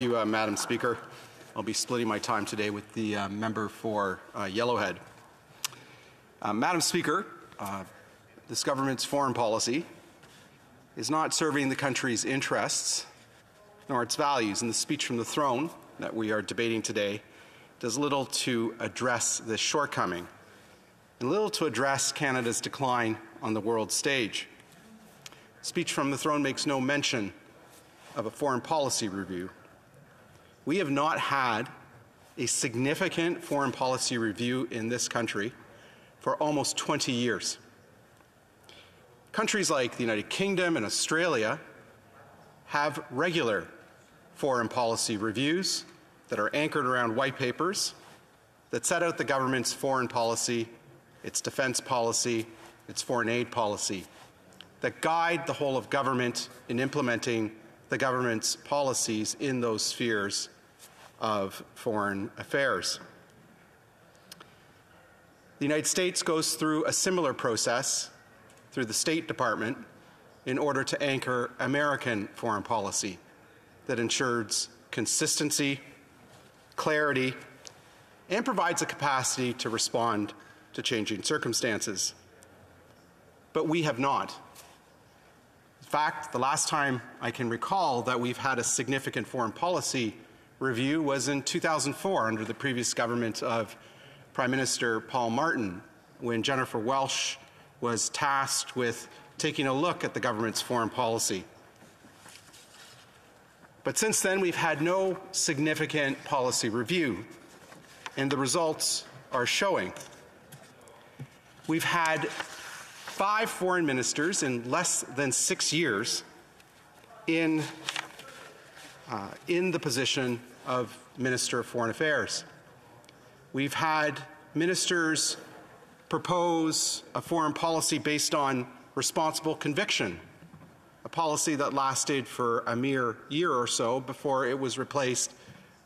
Thank you, Madam Speaker. I'll be splitting my time today with the member for Yellowhead. Madam Speaker, this government's foreign policy is not serving the country's interests nor its values, and the speech from the throne that we are debating today does little to address this shortcoming and little to address Canada's decline on the world stage. Speech from the throne makes no mention of a foreign policy review. We have not had a significant foreign policy review in this country for almost 20 years. Countries like the United Kingdom and Australia have regular foreign policy reviews that are anchored around white papers that set out the government's foreign policy, its defense policy, its foreign aid policy, that guide the whole of government in implementing the government's policies in those spheres of foreign affairs. The United States goes through a similar process through the State Department in order to anchor American foreign policy that ensures consistency, clarity, and provides a capacity to respond to changing circumstances. But we have not. In fact, the last time I can recall that we've had a significant foreign policy review was in 2004 under the previous government of Prime Minister Paul Martin, when Jennifer Welsh was tasked with taking a look at the government's foreign policy. But since then, we've had no significant policy review, and the results are showing. We've had 5 foreign ministers in less than 6 years in the position of Minister of Foreign Affairs. We've had ministers propose a foreign policy based on responsible conviction, a policy that lasted for a mere year or so before it was replaced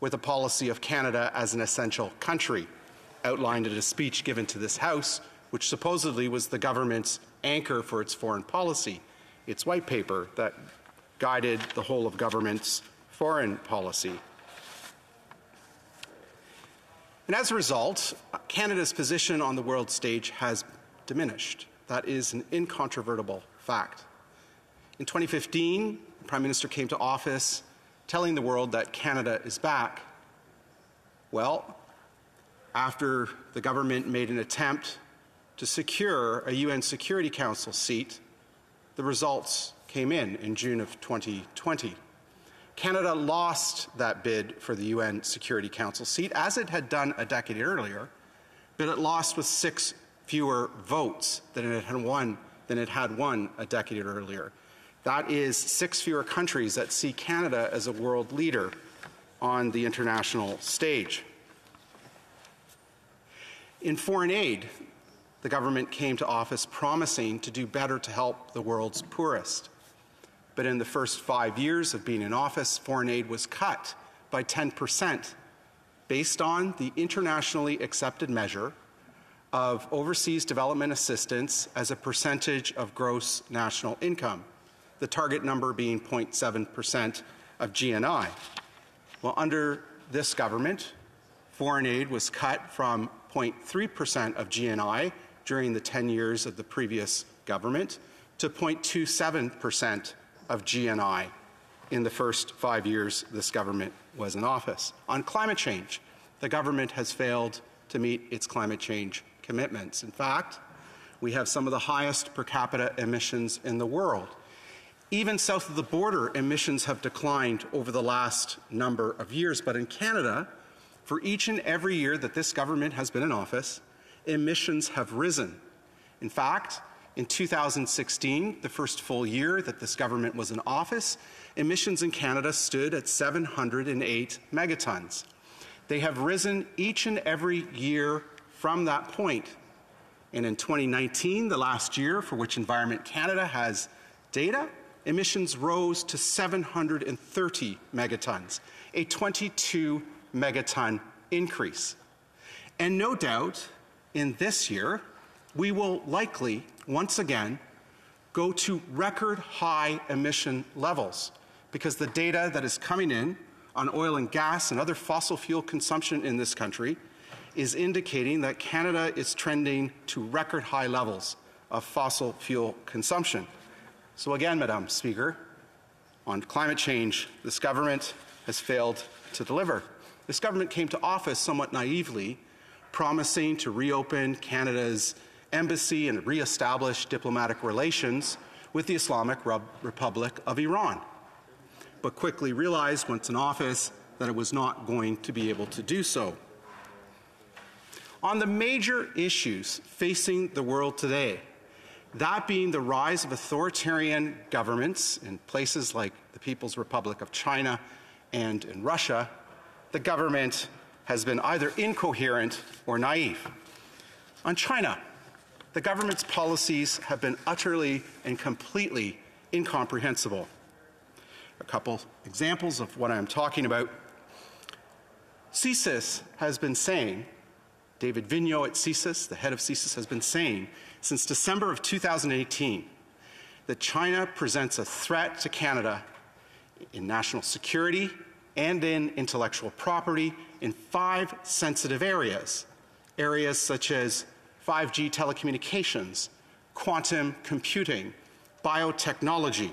with a policy of Canada as an essential country, outlined in a speech given to this House, which supposedly was the government's anchor for its foreign policy, its white paper that guided the whole of government's foreign policy. And as a result, Canada's position on the world stage has diminished. That is an incontrovertible fact. In 2015, the Prime Minister came to office telling the world that Canada is back. Well, after the government made an attempt to secure a UN Security Council seat, the results came in June of 2020. Canada lost that bid for the UN Security Council seat, as it had done a decade earlier, but it lost with 6 fewer votes than it had won a decade earlier. That is 6 fewer countries that see Canada as a world leader on the international stage. In foreign aid, the government came to office promising to do better to help the world's poorest. But in the first 5 years of being in office, foreign aid was cut by 10%, based on the internationally accepted measure of overseas development assistance as a percentage of gross national income, the target number being 0.7% of GNI. Well, under this government, foreign aid was cut from 0.3% of GNI during the 10 years of the previous government to 0.27% of GNI in the first 5 years this government was in office. On climate change, the government has failed to meet its climate change commitments. In fact, we have some of the highest per capita emissions in the world. Even south of the border, emissions have declined over the last number of years. But in Canada, for each and every year that this government has been in office, emissions have risen. In fact, in 2016, the first full year that this government was in office, emissions in Canada stood at 708 megatons. They have risen each and every year from that point. And in 2019, the last year for which Environment Canada has data, emissions rose to 730 megatons, a 22 megaton increase. And no doubt, in this year, we will likely, once again, go to record high emission levels because the data that is coming in on oil and gas and other fossil fuel consumption in this country is indicating that Canada is trending to record high levels of fossil fuel consumption. So again, Madam Speaker, on climate change, this government has failed to deliver. This government came to office somewhat naively, promising to reopen Canada's embassy and re-establish diplomatic relations with the Islamic Republic of Iran, but quickly realized once in office that it was not going to be able to do so. On the major issues facing the world today, that being the rise of authoritarian governments in places like the People's Republic of China and in Russia, the government has been either incoherent or naive. On China, the government's policies have been utterly and completely incomprehensible. A couple examples of what I'm talking about. CSIS has been saying, David Vigneault at CSIS, the head of CSIS, has been saying since December of 2018 that China presents a threat to Canada in national security and in intellectual property in 5 sensitive areas. Areas such as 5G telecommunications, quantum computing, biotechnology.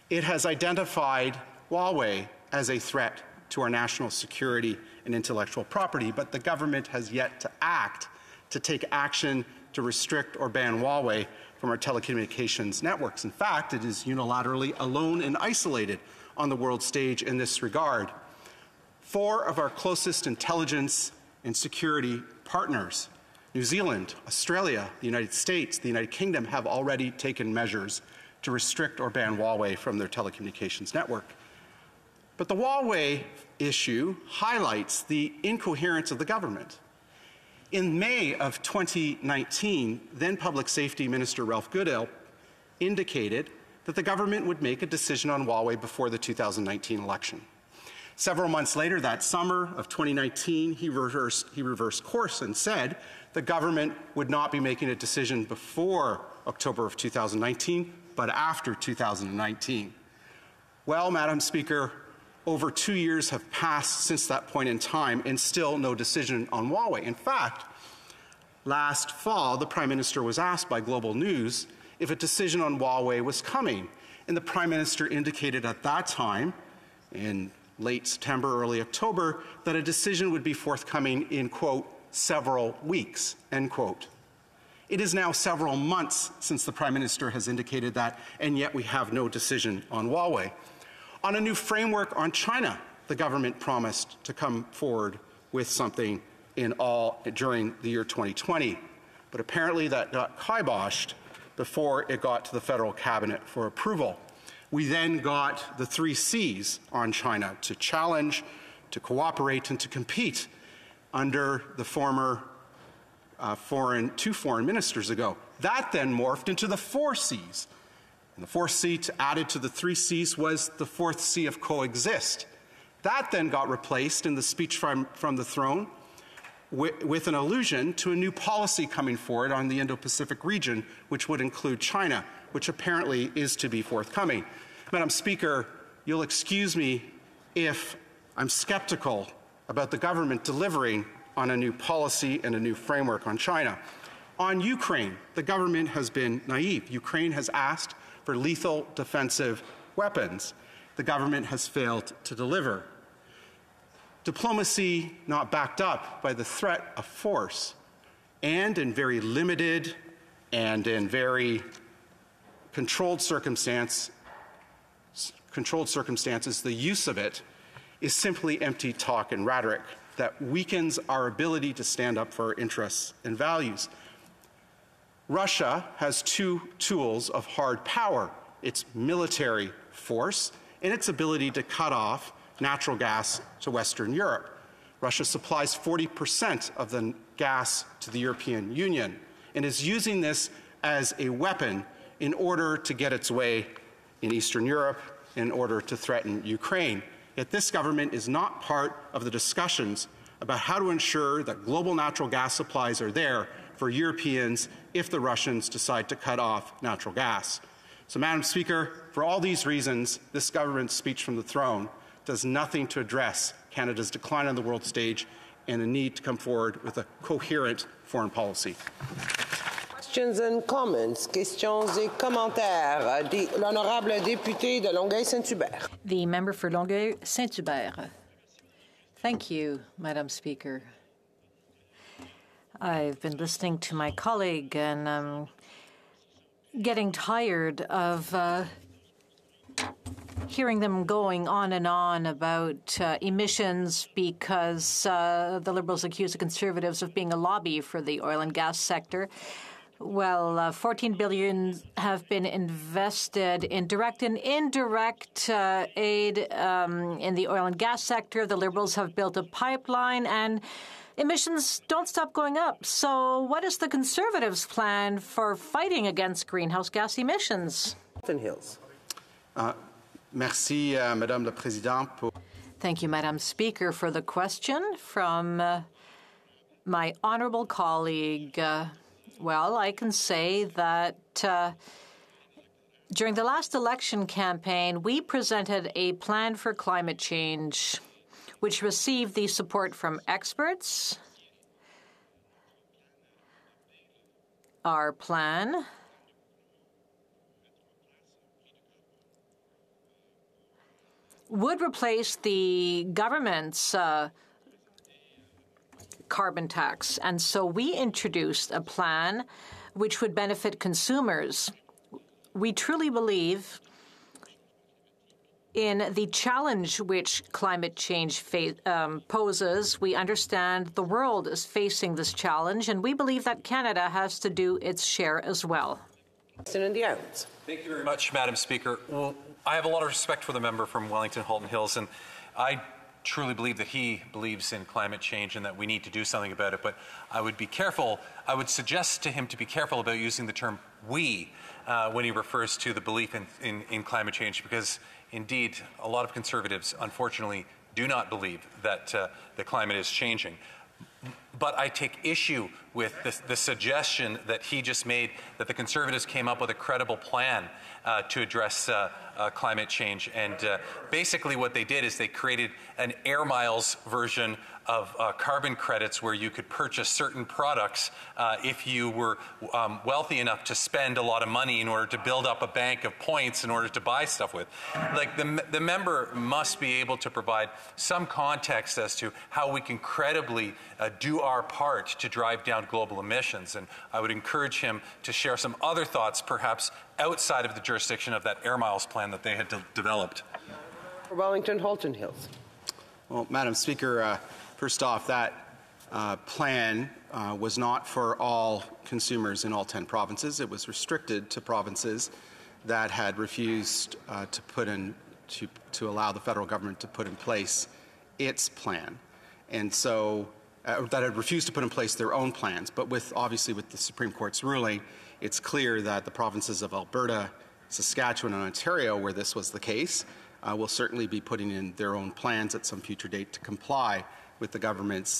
It has identified Huawei as a threat to our national security and intellectual property, but the government has yet to act, to take action to restrict or ban Huawei from our telecommunications networks. In fact, it is unilaterally alone and isolated on the world stage in this regard. 4 of our closest intelligence and security partners, New Zealand, Australia, the United States, the United Kingdom, have already taken measures to restrict or ban Huawei from their telecommunications network. But the Huawei issue highlights the incoherence of the government. In May of 2019, then Public Safety Minister Ralph Goodale indicated that the government would make a decision on Huawei before the 2019 election. Several months later, that summer of 2019, he reversed course and said the government would not be making a decision before October of 2019, but after 2019. Well, Madam Speaker, over 2 years have passed since that point in time, and still no decision on Huawei. In fact, last fall, the Prime Minister was asked by Global News if a decision on Huawei was coming, and the Prime Minister indicated at that time, in late September, early October, that a decision would be forthcoming in, quote, several weeks, end quote. It is now several months since the Prime Minister has indicated that, and yet we have no decision on Huawei. On a new framework on China, the government promised to come forward with something during the year 2020, but apparently that got kiboshed before it got to the federal cabinet for approval. We then got the 3 Cs on China: to challenge, to cooperate, and to compete under the former two foreign ministers ago. That then morphed into the 4 Cs. And the 4th C added to the 3 Cs was the 4th C of coexist. That then got replaced in the speech from the throne with an allusion to a new policy coming forward on the Indo-Pacific region, which would include China, which apparently is to be forthcoming. Madam Speaker, you'll excuse me if I'm skeptical about the government delivering on a new policy and a new framework on China. On Ukraine, the government has been naive. Ukraine has asked for lethal defensive weapons. The government has failed to deliver. Diplomacy not backed up by the threat of force, and in very limited and in very controlled circumstances, the use of it is simply empty talk and rhetoric that weakens our ability to stand up for our interests and values. Russia has 2 tools of hard power: its military force and its ability to cut off natural gas to Western Europe. Russia supplies 40% of the gas to the European Union and is using this as a weapon in order to get its way in Eastern Europe, in order to threaten Ukraine. Yet this government is not part of the discussions about how to ensure that global natural gas supplies are there for Europeans if the Russians decide to cut off natural gas. So, Madam Speaker, for all these reasons, this government's speech from the throne does nothing to address Canada's decline on the world stage and the need to come forward with a coherent foreign policy. Questions and comments. Questions et commentaires. L'honorable député de Longueuil-Saint-Hubert. The member for Longueuil-Saint-Hubert. Thank you, Madam Speaker. I've been listening to my colleague and I'm getting tired of hearing them going on and on about emissions because the Liberals accuse the Conservatives of being a lobby for the oil and gas sector. Well, $14 billion have been invested in direct and indirect aid in the oil and gas sector. The Liberals have built a pipeline, and emissions don't stop going up. So what is the Conservatives' plan for fighting against greenhouse gas emissions? Hills. Merci, Madame la Présidente. Thank you, Madam Speaker, for the question from my honourable colleague. Well, I can say that during the last election campaign, we presented a plan for climate change, which received the support from experts. Our plan would replace the government's carbon tax. And so we introduced a plan which would benefit consumers. We truly believe in the challenge which climate change poses. We understand the world is facing this challenge, and we believe that Canada has to do its share as well. Thank you very much, Madam Speaker. Well, I have a lot of respect for the member from Wellington-Halton Hills, and I truly believe that he believes in climate change and that we need to do something about it. But I would be careful. I would suggest to him to be careful about using the term "we" when he refers to the belief in climate change, because indeed a lot of Conservatives, unfortunately, do not believe that the climate is changing. But I take issue with the suggestion that he just made that the Conservatives came up with a credible plan to address climate change. And basically what they did is they created an air miles version of carbon credits where you could purchase certain products if you were wealthy enough to spend a lot of money in order to build up a bank of points in order to buy stuff with. Like the member must be able to provide some context as to how we can credibly do our part to drive down global emissions. And I would encourage him to share some other thoughts, perhaps outside of the jurisdiction of that air miles plan that they had developed. Wellington-Halton Hills. Well, Madam Speaker, first off, that plan was not for all consumers in all 10 provinces. It was restricted to provinces that had refused to allow the federal government to put in place its plan, and so that had refused to put in place their own plans. But obviously with the Supreme Court's ruling, it's clear that the provinces of Alberta, Saskatchewan, and Ontario, where this was the case, will certainly be putting in their own plans at some future date to comply with the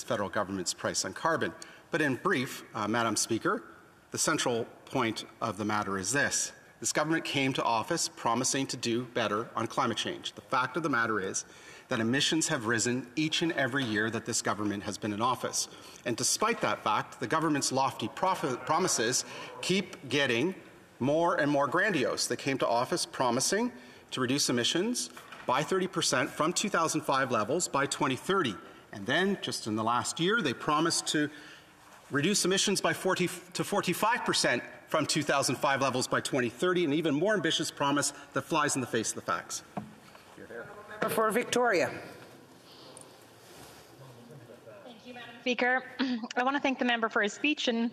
federal government's price on carbon. But in brief, Madam Speaker, the central point of the matter is this. This government came to office promising to do better on climate change. The fact of the matter is that emissions have risen each and every year that this government has been in office. And despite that fact, the government's lofty promises keep getting more and more grandiose. They came to office promising to reduce emissions by 30% from 2005 levels by 2030. And then, just in the last year, they promised to reduce emissions by 40 to 45% from 2005 levels by 2030, an even more ambitious promise that flies in the face of the facts. For Victoria. Thank you, Madam Speaker. I want to thank the member for his speech and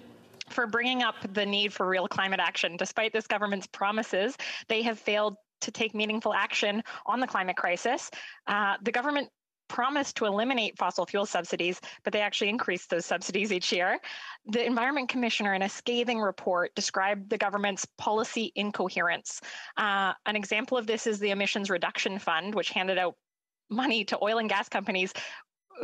for bringing up the need for real climate action. Despite this government's promises, they have failed to take meaningful action on the climate crisis. The government promised to eliminate fossil fuel subsidies, but they actually increased those subsidies each year. The Environment Commissioner, in a scathing report, described the government's policy incoherence. An example of this is the Emissions Reduction Fund, which handed out money to oil and gas companies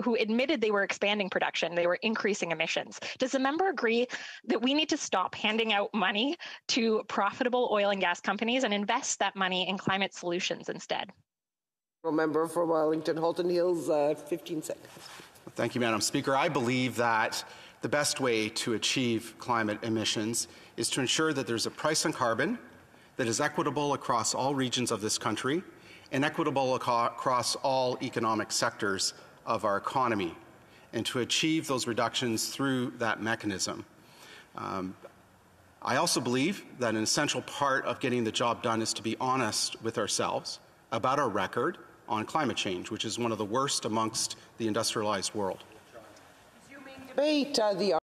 who admitted they were expanding production, they were increasing emissions. Does the member agree that we need to stop handing out money to profitable oil and gas companies and invest that money in climate solutions instead? Member for Wellington Halton Hills, 15 seconds. Thank you, Madam Speaker. I believe that the best way to achieve climate emissions is to ensure that there's a price on carbon that is equitable across all regions of this country and equitable across all economic sectors of our economy, and to achieve those reductions through that mechanism. I also believe that an essential part of getting the job done is to be honest with ourselves about our record on climate change, which is one of the worst amongst the industrialized world. Debate, the